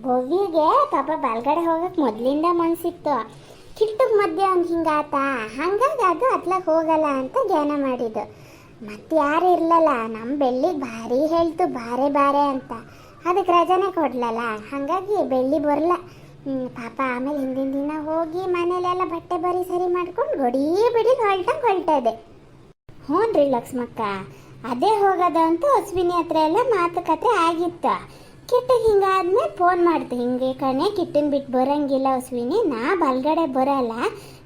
ಭವ್ಯಗೆ ಪಾಪ ಬಲ್ಗಡೆ ಹೋಗಕ್ಕೆ ಮೊದಲಿಂದ ಮನ್ಸಿತ್ತು. ಕಿಟ್ಟಗ್ ಮಧ್ಯೆ ಒಂದು ಹಿಂಗಾತ, ಹಂಗಾಗಿ ಅದು ಅತ್ಲಾಗ ಹೋಗಲ್ಲ ಅಂತ ಧ್ಯಾನ ಮಾಡಿದ್ದು. ಮತ್ತೆ ಯಾರು ಇರ್ಲಲ್ಲ, ನಮ್ಮ ಬೆಳ್ಳಿಗೆ ಭಾರಿ ಹೇಳ್ತು ಬಾರೆ ಬಾರೆ ಅಂತ, ಅದಕ್ಕೆ ರಜಾನೆ ಕೊಡ್ಲಲ್ಲ, ಹಾಗಾಗಿ ಬೆಳ್ಳಿ ಬರಲ್ಲ. ಪಾಪ ಆಮೇಲೆ ಹಿಂದಿನ ದಿನ ಹೋಗಿ ಮನೇಲೆಲ್ಲ ಬಟ್ಟೆ ಬರಿ ಸರಿ ಮಾಡ್ಕೊಂಡು ಗೊಡಿ ಬಿಡಿ ಹೊರಟದೆ. ಹ್ಞೂ ರೀ ಲಕ್ಷ್ಮಕ್ಕ, ಅದೇ ಹೋಗೋದು ಅಂತ ಅಶ್ವಿನಿ ಹತ್ರ ಎಲ್ಲ ಮಾತುಕತೆ ಆಗಿತ್ತು. ಕಿಟ್ಟಿಗೆ ಹಿಂಗಾದ್ಮೇಲೆ ಫೋನ್ ಮಾಡ್ತು, ಹಿಂಗೆ ಕಣೆ ಕಿಟ್ಟನ್ ಬಿಟ್ಟು ಬರೋಂಗಿಲ್ಲ ಅಶ್ವಿನಿ, ನಾ ಬಲ್ಗಡೆ ಬರೋಲ್ಲ,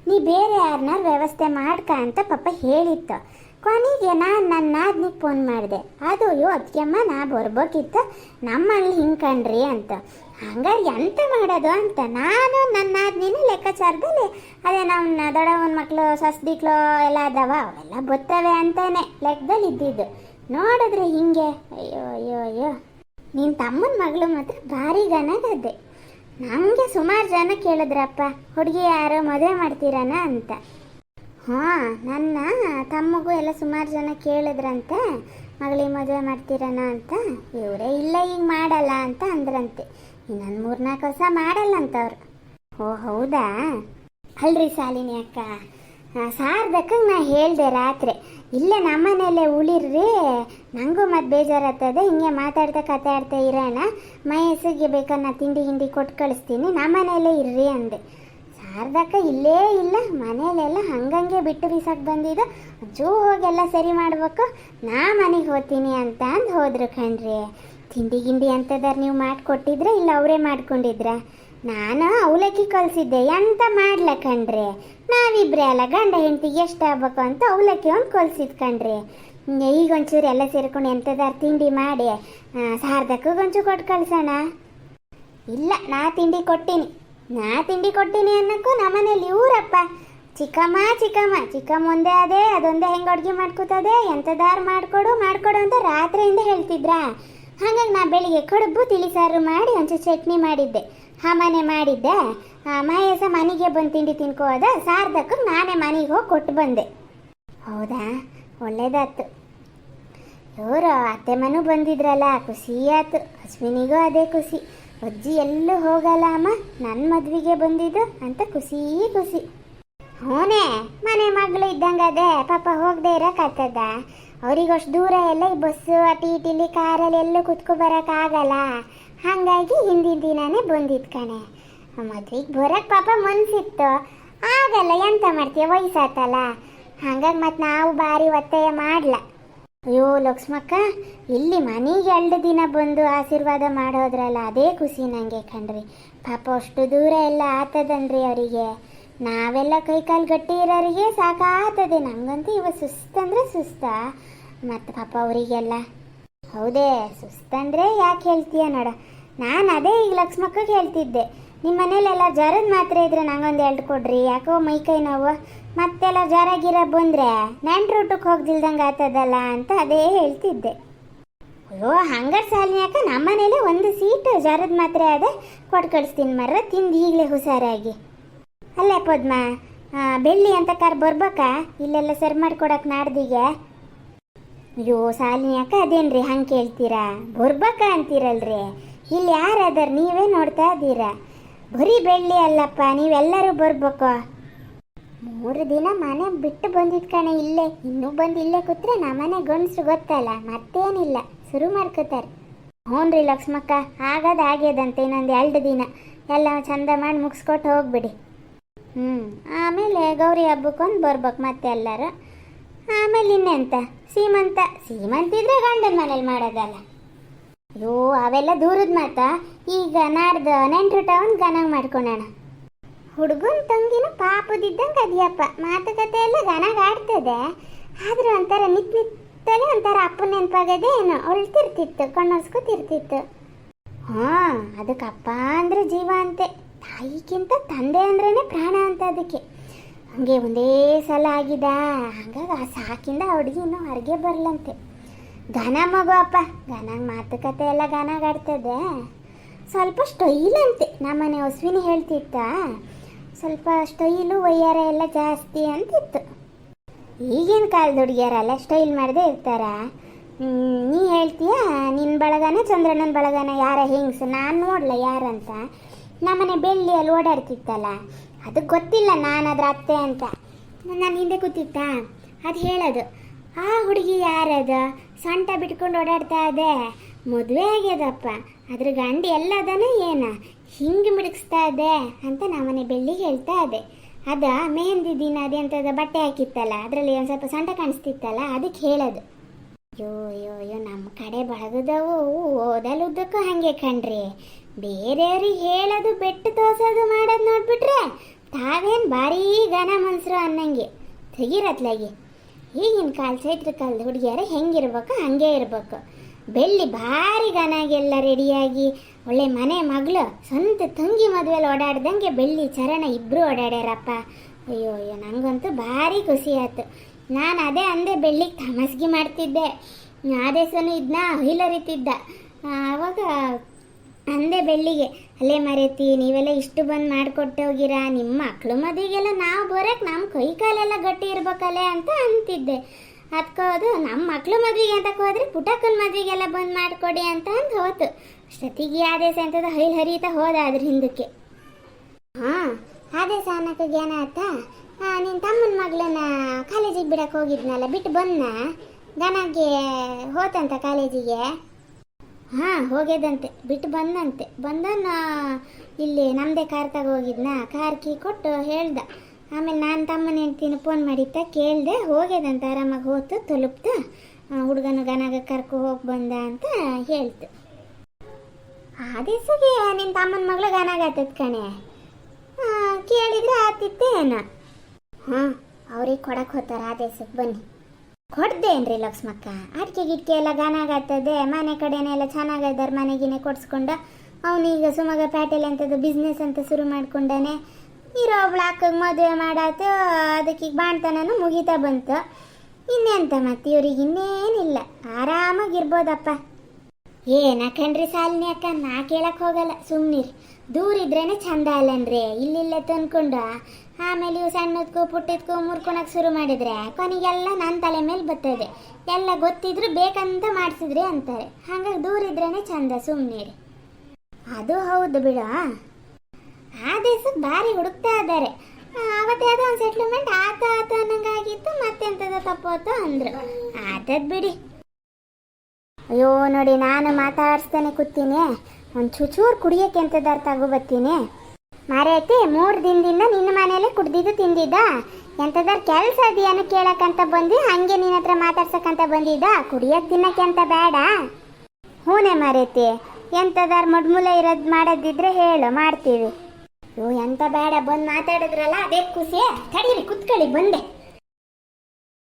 ನೀ ಬೇರೆ ಯಾರನ್ನಾರು ವ್ಯವಸ್ಥೆ ಮಾಡ್ಕ ಅಂತ ಪಾಪ ಹೇಳಿತ್ತು. ಕೊನೆಗೆ ನಾನು ನನ್ನ ನಾದ್ನಿಗೆ ಫೋನ್ ಮಾಡಿದೆ, ಅದು ಅಯ್ಯೋ ಅದಕ್ಕೆಮ್ಮ ನಾ ಬರ್ಬೇಕಿತ್ತು, ನಮ್ಮಲ್ಲಿ ಹಿಂಗೆ ಕಣ್ರಿ ಅಂತ. ಹಂಗಾಗಿ ಎಂತ ಮಾಡೋದು ಅಂತ ನಾನು ನನ್ನ ನಾದ್ನಿನ ಲೆಕ್ಕಾಚಾರದಲ್ಲಿ ಅದೇ ನಮ್ಮ ದೊಡ್ಡವನ ಮಕ್ಕಳು ಸಸ್ದಿಕ್ಳು ಎಲ್ಲ ಅದಾವ, ಅವೆಲ್ಲ ಬರ್ತವೆ ಅಂತಾನೆ ಲೆಕ್ಕದಲ್ಲಿ ಇದ್ದಿದ್ದು. ನೋಡಿದ್ರೆ ಹಿಂಗೆ ಅಯ್ಯೋ ಅಯ್ಯೋ ಅಯ್ಯೋ. ನಿನ್ನ ತಮ್ಮನ ಮಗಳು ಮಾತ್ರ ಭಾರಿ ಗನಗದ್ದೆ. ನಮಗೆ ಸುಮಾರು ಜನ ಕೇಳಿದ್ರಪ್ಪ, ಹುಡುಗಿ ಯಾರು ಮದುವೆ ಮಾಡ್ತೀರಾನ ಅಂತ. ಹಾಂ, ನನ್ನ ತಮ್ಮಗೂ ಎಲ್ಲ ಸುಮಾರು ಜನ ಕೇಳಿದ್ರಂತೆ ಮಗಳಿಗೆ ಮದುವೆ ಮಾಡ್ತೀರನ ಅಂತ. ಇವರೇ ಇಲ್ಲ ಈಗ ಮಾಡಲ್ಲ ಅಂತ ಅಂದ್ರಂತೆ. ಇನ್ನೊಂದು 3-4 ವರ್ಷ ಮಾಡಲ್ಲ ಅಂತವ್ರು. ಓ ಹೌದಾ? ಅಲ್ರಿ ಶಾಲಿನಿ ಅಕ್ಕ, ಸಾರ್ದಕ್ಕಂಗೆ ನಾ ಹೇಳಿದೆ ರಾತ್ರಿ, ಇಲ್ಲೇ ನಮ್ಮನೇಲೆ ಉಳಿರ್ರಿ, ನನಗೂ ಮತ್ತೆ ಬೇಜಾರಾಗ್ತದೆ, ಹಿಂಗೆ ಮಾತಾಡ್ತಾ ಕತೆ ಆಡ್ತಾ ಇರೋಣ, ಮೈಸಿಗೆ ಬೇಕಾದ್ರೆ ನಾ ತಿಂಡಿ ಹಿಂಡಿ ಕೊಟ್ಟು ಕಳಿಸ್ತೀನಿ, ನಮ್ಮನೇಲೇ ಇರ್ರಿ ಅಂದೆ. ಶಾರದಕ್ಕ ಇಲ್ಲೇ ಇಲ್ಲ, ಮನೇಲೆಲ್ಲ ಹಂಗಂಗೆ ಬಿಟ್ಟು ಬೀಸಕ್ಕೆ ಬಂದಿದ್ದು, ಜೂ ಹೋಗೆಲ್ಲ ಸರಿ ಮಾಡ್ಬೇಕು, ನಾ ಮನೆಗೆ ಹೋಗ್ತೀನಿ ಅಂತ ಅಂದು ಹೋದ್ರು ಕಣ್ರಿ. ತಿಂಡಿ ಗಿಂಡಿ ಅಂತದಾರು ನೀವು ಮಾಡಿಕೊಟ್ಟಿದ್ರೆ ಇಲ್ಲ ಅವರೇ ಮಾಡ್ಕೊಂಡಿದ್ರ? ನಾನು ಅವಲಕ್ಕಿ ಕಲಿಸಿದ್ದೆ, ಎಂತ ಮಾಡ್ಲ ಕಣ್ರಿ, ನಾವಿಬ್ರೆ ಅಲ್ಲ ಗಂಡ ಹೆಂಡತಿಗೆ ಎಷ್ಟು ಆಗ್ಬೇಕು ಅಂತ ಅವಲಕ್ಕಿ ಒಂದು ಕಲಿಸಿದ್ ಕಣ್ರಿ. ಈಗ ಒಂಚೂರು ಎಲ್ಲ ಸೇರ್ಕೊಂಡು ಎಂಥದಾರು ತಿಂಡಿ ಮಾಡಿ ಶಾರದಕ್ಕೂ ಒಂಚೂರು ಕೊಟ್ಟು ಕಳ್ಸೋಣ. ಇಲ್ಲ, ನಾ ತಿಂಡಿ ಕೊಟ್ಟಿನಿ ಅನ್ನಕ್ಕೂ ನಮ್ಮನೇಲಿ ಇವರಪ್ಪ ಚಿಕ್ಕಮ್ಮ ಒಂದೇ ಅದೇ ಅದೊಂದೇ ಹೆಂಗೆ ಅಡುಗೆ ಮಾಡ್ಕೋತದೆ, ಎಂಥದಾರು ಮಾಡಿಕೊಡು ಅಂತ ರಾತ್ರಿಯಿಂದ ಹೇಳ್ತಿದ್ರಾ. ಹಾಗಾಗಿ ನಾ ಬೆಳಿಗ್ಗೆ ಕಡುಬು ತಿಳಿಸಾರು ಮಾಡಿ ಒಂಚೂರು ಚಟ್ನಿ ಮಾಡಿದ್ದೆ, ಮನೆ ಮಾಡಿದ್ದೆ. ಮಹೇಶ ಮನೆಗೆ ಬಂದು ತಿಂಡಿ ತಿನ್ಕೋದ, ಶಾರದಕ್ಕೂ ನಾನೇ ಮನೆಗೆ ಹೋಗಿ ಕೊಟ್ಟು ಬಂದೆ. ಹೌದಾ, ಒಳ್ಳೇದಾಯ್ತು. ಇವರು ಅತ್ತೆ ಮನೂ ಬಂದಿದ್ರಲ್ಲ, ಖುಷಿ ಆಯ್ತು. ಅಶ್ವಿನಿಗೂ ಅದೇ ಖುಷಿ, ಅಜ್ಜಿ ಎಲ್ಲೂ ಹೋಗಲ್ಲ ಅಮ್ಮ, ನನ್ನ ಮದುವೆಗೆ ಬಂದಿದ್ದು ಅಂತ ಖುಷಿ. ಹೂನೇ, ಮನೆ ಮಗಳು ಇದ್ದಂಗೆ ಅದೇ, ಪಾಪ ಹೋಗದೆ ಇರೋಕ್ಕಾಗ್ತದ? ಅವ್ರಿಗಷ್ಟು ದೂರ ಎಲ್ಲ ಈ ಬಸ್ಸು ಟಿಲಿ ಕಾರಲ್ಲಿ ಎಲ್ಲೂ ಕುತ್ಕೊ ಬರೋಕ್ಕಾಗಲ್ಲ. ಹಾಗಾಗಿ ಹಿಂದಿನ ದಿನಾನೇ ಬಂದಿದ್ದು ಕಣೆ. ಮದುವೆಗೆ ಬರೋಕ್ಕೆ ಪಾಪ ಮನ್ಸಿತ್ತು, ಆಗಲ್ಲ, ಎಂತ ಮಾಡ್ತೀಯ, ವಯಸ್ಸಾತಲ್ಲ. ಹಾಗಾಗಿ ಮತ್ತು ನಾವು ಭಾರಿ ಒತ್ತಾಯ ಮಾಡಲ. ಅಯ್ಯೋ ಲಕ್ಷ್ಮಕ್ಕ, ಇಲ್ಲಿ ಮನೆಗೆ 2 ದಿನ ಬಂದು ಆಶೀರ್ವಾದ ಮಾಡೋದ್ರಲ್ಲ, ಅದೇ ಖುಷಿ ನನಗೆ ಕಣ್ರಿ. ಪಾಪ ಅಷ್ಟು ದೂರ ಎಲ್ಲ ಆತದನ್ರಿ ಅವರಿಗೆ. ನಾವೆಲ್ಲ ಕೈಕಾಲು ಗಟ್ಟಿ ಇರೋರಿಗೆ ಸಾಕಾಗ್ತದೆ, ನಮಗಂತೂ ಇವತ್ತು ಸುಸ್ತಂದ್ರೆ ಸುಸ್ತ, ಮತ್ತು ಪಾಪ ಅವರಿಗೆಲ್ಲ. ಹೌದೇ, ಸುಸ್ತಂದರೆ ಯಾಕೆ ಹೇಳ್ತೀಯ ನೋಡ. ನಾನು ಅದೇ ಈಗ ಲಕ್ಷ್ಮಕ್ಕಗೆ ಹೇಳ್ತಿದ್ದೆ, ನಿಮ್ಮ ಮನೇಲೆಲ್ಲ ಜ್ವರದ ಮಾತ್ರೆ ಇದ್ರೆ ನಂಗೊಂದು 2 ಕೊಡ್ರಿ, ಯಾಕೋ ಮೈಕೈ ನೋವು, ಮತ್ತೆಲ್ಲ ಜ್ವರ ಗಿರ ಬಂದರೆ ನೆಂಟ್ರು ಊಟಕ್ಕೆ ಹೋಗ್ದಿಲ್ದಂಗೆ ಆಗ್ತದಲ್ಲ ಅಂತ ಅದೇ ಹೇಳ್ತಿದ್ದೆ. ಅಯ್ಯೋ ಹಂಗಾರೆ ಸಾಲಿನ್ಯಾಕ, ನಮ್ಮ ಮನೇಲೆ 1 ಸೀಟು ಜ್ವರದ ಮಾತ್ರೆ ಅದೇ ಕೊಟ್ಟು ಕಳಿಸ್ತೀನಿ ಮರ್ರ, ತಿಂದು ಈಗಲೇ ಹುಷಾರಾಗಿ. ಅಲ್ಲೇ ಪದ್ಮ, ಬೆಳ್ಳಿ ಅಂತ ಕಾರ್ ಬರ್ಬೇಕಾ ಇಲ್ಲೆಲ್ಲ ಸರಿ ಮಾಡ್ಕೊಡಕ್ಕೆ ನಾಡ್ದಿಗೆ? ಅಯ್ಯೋ ಸಾಲಿನ್ಯಾಕ, ಅದೇನ್ರಿ ಹಂಗೆ ಕೇಳ್ತೀರಾ, ಬರ್ಬೇಕಾ ಅಂತೀರಲ್ರಿ, ಇಲ್ಲಿ ಯಾರದಾರ ನೀವೇ ನೋಡ್ತಾ ಇದ್ದೀರಾ. ಬರೀ ಬೆಳ್ಳಿ ಅಲ್ಲಪ್ಪ, ನೀವೆಲ್ಲರೂ ಬರ್ಬೇಕು. 3 ದಿನ ಮನೆ ಬಿಟ್ಟು ಬಂದಿದ್ ಕಣೆ ಇಲ್ಲೇ, ಇನ್ನೂ ಬಂದು ಇಲ್ಲೇ ಕೂತ್ರೆ ನಮ್ಮನೆ ಗಂಡಸ್ರು ಗೊತ್ತಲ್ಲ, ಮತ್ತೇನಿಲ್ಲ ಶುರು ಮಾಡ್ಕೋತಾರೆ. ಹ್ಞೂ ರೀ ಲಕ್ಷ್ಮಕ್ಕ, ಆಗ್ಯದಂತೆ, ಇನ್ನೊಂದು 2 ದಿನ ಎಲ್ಲ ಚಂದ ಮಾಡಿ ಮುಗಿಸ್ಕೊಟ್ಟು ಹೋಗ್ಬಿಡಿ. ಆಮೇಲೆ ಗೌರಿ ಹಬ್ಬಕ್ಕೊಂದು ಬರ್ಬೇಕು ಮತ್ತೆ ಎಲ್ಲರೂ. ಆಮೇಲೆ ಇನ್ನೆಂತ ಸೀಮಂತಿದ್ರೆ ಗಂಡನ ಮನೇಲಿ ಮಾಡೋದಲ್ಲ. ಅಯ್ಯೋ ಅವೆಲ್ಲ ದೂರದ ಮಾತಾ, ಈಗ ನಾಡ್ದು ನೆಂಟ್ರೂಟ ಒಂದು ಗನಾಗ ಮಾಡ್ಕೊಳೋಣ. ಹುಡುಗನ ತಂಗಿನ ಪಾಪದಿದ್ದಂಗೆ ಅದಿಯಪ್ಪ, ಮಾತುಕತೆ ಎಲ್ಲ ಗನಾಗ ಆಡ್ತದೆ, ಆದ್ರೆ ಒಂಥರ ನಿತ್ತಲೆ ಒಂಥರ ಅಪ್ಪನ ನೆನಪಾಗದೆ ಏನೋ ಅಳ್ತಿರ್ತಿತ್ತು, ಕಣ್ಣೊರ್ಸ್ಕೊತಿರ್ತಿತ್ತು. ಹಾಂ, ಅದಕ್ಕೆ ಅಪ್ಪ ಅಂದರೆ ಜೀವ ಅಂತೆ, ತಾಯಿಗಿಂತ ತಂದೆ ಅಂದ್ರೇ ಪ್ರಾಣ ಅಂತ ಅದಕ್ಕೆ. ಹಂಗೆ ಒಂದೇ ಸಲ ಆಗಿದ, ಹಂಗಾಗಿ ಆ ಸಾಕಿಂದ ಹುಡುಗಿ ಇನ್ನೂ ಹೊರಗೆ ಬರಲಂತೆ. ಘನ ಮಗು ಅಪ್ಪ, ಘನಾಗ ಮಾತುಕತೆ ಎಲ್ಲ ಗನಾಗ ಆಡ್ತದೆ. ಸ್ವಲ್ಪ ಸ್ಟೈಲ್ ಅಂತೆ, ನಮ್ಮನೆ ಅಶ್ವಿನಿ ಹೇಳ್ತಿತ್ತ, ಸ್ವಲ್ಪ ಸ್ಟೈಲು ವಯ್ಯಾರ ಎಲ್ಲ ಜಾಸ್ತಿ ಅಂತಿತ್ತು. ಈಗಿನ ಕಾಲದ ಹುಡುಗಿಯರೆಲ್ಲ ಸ್ಟೈಲ್ ಮಾಡದೆ ಇರ್ತಾರ, ನೀ ಹೇಳ್ತೀಯ ನಿನ್ನ ಬಳಗನ ಚಂದ್ರಣ್ಣನ ಬಳಗನ ಯಾರ ಹೆಂಗ್ಸು ನಾನು ನೋಡ್ಲ ಯಾರಂತ. ನಮ್ಮನೆ ಬೆಳ್ಳಿಯಲ್ಲಿ ಓಡಾಡ್ತಿತ್ತಲ್ಲ, ಅದು ಗೊತ್ತಿಲ್ಲ ನಾನು ಅದ್ರ ಅತ್ತೆ ಅಂತ. ನಾನು ಹಿಂದೆ ಕೂತಿತ್ತಾ, ಅದು ಹೇಳೋದು ಆ ಹುಡುಗಿ ಯಾರದ ಸೊಂಟ ಬಿಟ್ಕೊಂಡು ಓಡಾಡ್ತಾ ಇದೆ, ಮದುವೆ ಆಗ್ಯದಪ್ಪ, ಅದ್ರ ಗಂಡು ಎಲ್ಲದನ ಏನ ಹಿಂಗೆ ಮಿಡಗಿಸ್ತಾ ಇದೆ ಅಂತ ನಮ್ಮನೆ ಬೆಳ್ಳಿಗೆ ಹೇಳ್ತಾ ಇದೆ. ಅದ ಮೆಹಂದಿ ದಿನ ಅದೆಂಥದ್ದು ಬಟ್ಟೆ ಹಾಕಿತ್ತಲ್ಲ, ಅದರಲ್ಲಿ ಒಂದು ಸ್ವಲ್ಪ ಸೊಂಟ ಕಾಣಿಸ್ತಿತ್ತಲ್ಲ, ಅದಕ್ಕೆ ಹೇಳೋದು. ಅಯ್ಯೋ ಅಯ್ಯೋ ಅಯ್ಯೋ, ನಮ್ಮ ಕಡೆ ಬಳಗದವು ಓದಲುದ್ದಕ್ಕೂ ಹಾಗೆ ಕಣ್ರಿ. ಬೇರೆಯವ್ರಿಗೆ ಹೇಳೋದು ಬೆಟ್ಟು ತೋರ್ಸೋದು ಮಾಡೋದು ನೋಡ್ಬಿಟ್ರೆ ತಾವೇನು ಭಾರೀ ಘನ ಮನ್ಸರು ಅನ್ನಂಗೆ ತೆಗಿರತ್ಲಾಗಿ. ಈಗಿನ ಕಾಲ ಚೈತ್ರ ಕಾಲದ ಹುಡುಗಿಯರ ಹೆಂಗಿರ್ಬೇಕು ಹಂಗೆ ಇರ್ಬೇಕು. ಬೆಳ್ಳಿ ಭಾರಿ ಘನಾಗೆಲ್ಲ ರೆಡಿಯಾಗಿ ಒಳ್ಳೆ ಮನೆ ಮಗಳು ಸ್ವಂತ ತಂಗಿ ಮದುವೆಯಲ್ಲಿ ಓಡಾಡ್ದಂಗೆ ಬೆಳ್ಳಿ ಚರಣ ಇಬ್ಬರು ಓಡಾಡ್ಯಾರಪ್ಪ. ಅಯ್ಯೋ ಅಯ್ಯೋ, ನನಗಂತೂ ಭಾರಿ ಖುಷಿ ಆಯ್ತು. ನಾನು ಅದೇ ಅಂದೆ ಬೆಳ್ಳಿಗೆ ತಮಸ್ಗಿ ಮಾಡ್ತಿದ್ದೆ, ಆದೇಶನೂ ಇದನ್ನ ಹಿಲರಿತಿದ್ದ. ಆವಾಗ ಅಂದೆ ಬೆಳ್ಳಿಗೆ, ಅಲ್ಲೇ ಮರೆತಿ ನೀವೆಲ್ಲ ಇಷ್ಟು ಬಂದು ಮಾಡಿಕೊಟ್ಟೋಗಿರ, ನಿಮ್ಮ ಮಕ್ಕಳು ಮದುವೆಗೆಲ್ಲ ನಾವು ಬರೋಕ್ಕೆ ನಮ್ಮ ಕೈ ಕಾಲೆಲ್ಲ ಗಟ್ಟಿ ಇರ್ಬೇಕಲ್ಲೇ ಅಂತ ಅಂತಿದ್ದೆ. ಅದಕ್ಕೋದು ನಮ್ಮ ಮಕ್ಕಳು ಮದುವೆಗೆ ಅಂತ ಹೋದ್ರೆ ಪುಟಕ್ಕನ ಮದುವೆಗೆಲ್ಲ ಬಂದು ಮಾಡಿಕೊಡಿ ಅಂತ ಅಂದು ಹೋತು. ಅಷ್ಟೊತ್ತಿಗೆ ಆದೇಶ ಅಂತದ ಹೈಲ್ ಹರಿತಾ ಹೋದ ಅದ್ರ ಹಿಂದಕ್ಕೆ. ಹಾಂ, ಆದೇಶ ಅನ್ನಕ್ಕೆ ಜ್ಞಾನ ಆತ. ನಿನ್ನ ತಮ್ಮನ ಮಗಳನ್ನ ಕಾಲೇಜಿಗೆ ಬಿಡಕ್ಕೆ ಹೋಗಿದ್ನಲ್ಲ, ಬಿಟ್ಟು ಬಂದ ಗನಗೆ ಹೋತಂತ ಕಾಲೇಜಿಗೆ. ಹಾಂ, ಹೋಗ್ಯದಂತೆ, ಬಿಟ್ಟು ಬಂದಂತೆ. ಬಂದನ ಇಲ್ಲಿ ನಮ್ಮದೇ ಕಾರ್ ಹೋಗಿದ್ನ, ಕಾರ್ ಕೀ ಕೊಟ್ಟು ಹೇಳ್ದ. ಆಮೇಲೆ ನಾನು ತಮ್ಮನ ಹೆಂಡ್ತಿನ ಫೋನ್ ಮಾಡಿತ್ತ ಕೇಳಿದೆ, ಹೋಗ್ಯದಂತೆ ಆರಾಮಾಗಿ ಹೋತು ತಲುಪ್ತ, ಹುಡುಗನ ಗನಾಗ ಕರ್ಕೊ ಹೋಗಿ ಬಂದ ಅಂತ ಹೇಳ್ತು. ಆ ದಿವಸಗೆ ನಿನ್ನ ತಮ್ಮನ ಮಗಳು ಗನಾಗತ್ತದ ಕಣೆ, ಕೇಳಿದ್ರೆ ಆತಿತ್ತೇನ. ಹಾಂ, ಅವ್ರಿಗೆ ಕೊಡಕ್ಕೆ ಹೋಗ್ತಾರ ಆದೇಶಕ್ಕೆ, ಬನ್ನಿ ಕೊಡ್ದೇನ್ರಿ ಲಕ್ಷ್ಮಕ್ಕ. ಅಡಿಕೆ ಗಿಟ್ಕೆ ಎಲ್ಲ ಗಾನಾಗತ್ತದೆ, ಮನೆ ಕಡೆನೆಲ್ಲ ಚೆನ್ನಾಗದಾರ, ಮನೆಗಿನೇ ಕೊಡ್ಸ್ಕೊಂಡು ಅವನೀಗ ಸುಮಗ ಪ್ಯಾಟೆಲ್ ಅಂತದ್ದು ಬಿಸ್ನೆಸ್ ಅಂತ ಶುರು ಮಾಡ್ಕೊಂಡಾನೆ. ಇರೋ ಬ್ಲಾಕಿಗೆ ಮದುವೆ ಮಾಡಾತು, ಅದಕ್ಕೆ ಈಗ ಬಾಣ್ತನೂ ಮುಗಿತಾ ಬಂತು. ಇನ್ನೆಂತ ಮತ್ತೆ ಇವ್ರಿಗೆ ಇನ್ನೇನಿಲ್ಲ, ಆರಾಮಾಗಿರ್ಬೋದಪ್ಪ. ಏನಕಂಡ್ರಿ ಸಾಲಿನಿ ಅಕ್ಕ, ನಾ ಕೇಳಕ್ಕೆ ಹೋಗಲ್ಲ, ಸುಮ್ಮನಿರಿ. ದೂರ ಇದ್ರೇನೆ ಚಂದ ಅಲ್ಲನ್ರಿ, ಇಲ್ಲಿಲ್ಲ ತಂದ್ಕೊಂಡು ಆಮೇಲೆ ಇವು ಸಣ್ಣದಕ್ಕೂ ಪುಟ್ಟದಕ್ಕೂ ಮುರ್ಕೊಳಕ್ಕೆ ಶುರು ಮಾಡಿದ್ರೆ ಕೊನೆಗೆಲ್ಲ ನನ್ನ ತಲೆ ಮೇಲೆ ಬರ್ತದೆ. ಎಲ್ಲ ಗೊತ್ತಿದ್ರು ಬೇಕಂತ ಮಾಡಿಸಿದ್ರಿ ಅಂತಾರೆ. ಹಾಗಾಗಿ ದೂರ ಇದ್ರೇನೆ ಚಂದ, ಸುಮ್ಮನಿರಿ. ಅದು ಹೌದು ಬಿಡ. ಆ ದಿವಸಕ್ಕೆ ಭಾರಿ ಹುಡುಕ್ತಾ ಇದ್ದಾರೆ. ಅವತ್ತೇ ಅದು ಒಂದು ಸೆಟ್ಲ್ಮೆಂಟ್ ಆತ ಅನ್ನಂಗಾಗಿತ್ತು, ಮತ್ತೆಂಥದ್ದು ತಪ್ಪೋತು ಅಂದರು. ಆತದ್ ಬಿಡಿ. ಅಯ್ಯೋ ನೋಡಿ, ನಾನು ಮಾತಾಡ್ಸ್ತಾನೆ ಕೂತೀನಿ, ಒಂದು ಚೂಚೂರು ಕುಡಿಯೋಕೆ ಎಂಥದಾರು ತಗೋಬತ್ತೀನಿ. ಮಾರೈತಿ 3 ದಿನದಿಂದ ನಿನ್ನ ಮನೇಲೆ ಕುಡ್ದಿದ್ದು ತಿಂದಿದ್ದ, ಎಂಥದಾರು ಕೆಲಸ ಅದೆಯೇನು ಕೇಳಕ್ಕಂತ ಬಂದು ಹಂಗೆ ನಿನ್ನ ಹತ್ರ ಮಾತಾಡ್ಸಕ್ಕಂತ ಬಂದಿದ್ದ, ಕುಡಿಯೋಕೆ ತಿನ್ನಕ್ಕೆ ಅಂತ ಬೇಡ. ಹೂನೇ ಮಾರೈತಿ, ಎಂಥದಾರು ಮಡ್ಮೂಲ ಇರೋದು ಮಾಡೋದಿದ್ರೆ ಹೇಳು, ಮಾಡ್ತೀವಿ. ಅಯ್ಯೋ ಎಂತ ಬೇಡ, ಬಂದು ಮಾತಾಡಿದ್ರಲ್ಲ ಅದೇ ಖುಷಿ. ತಡೀರಿ, ಕುತ್ಕೊಳ್ಳಿ, ಬಂದೆ.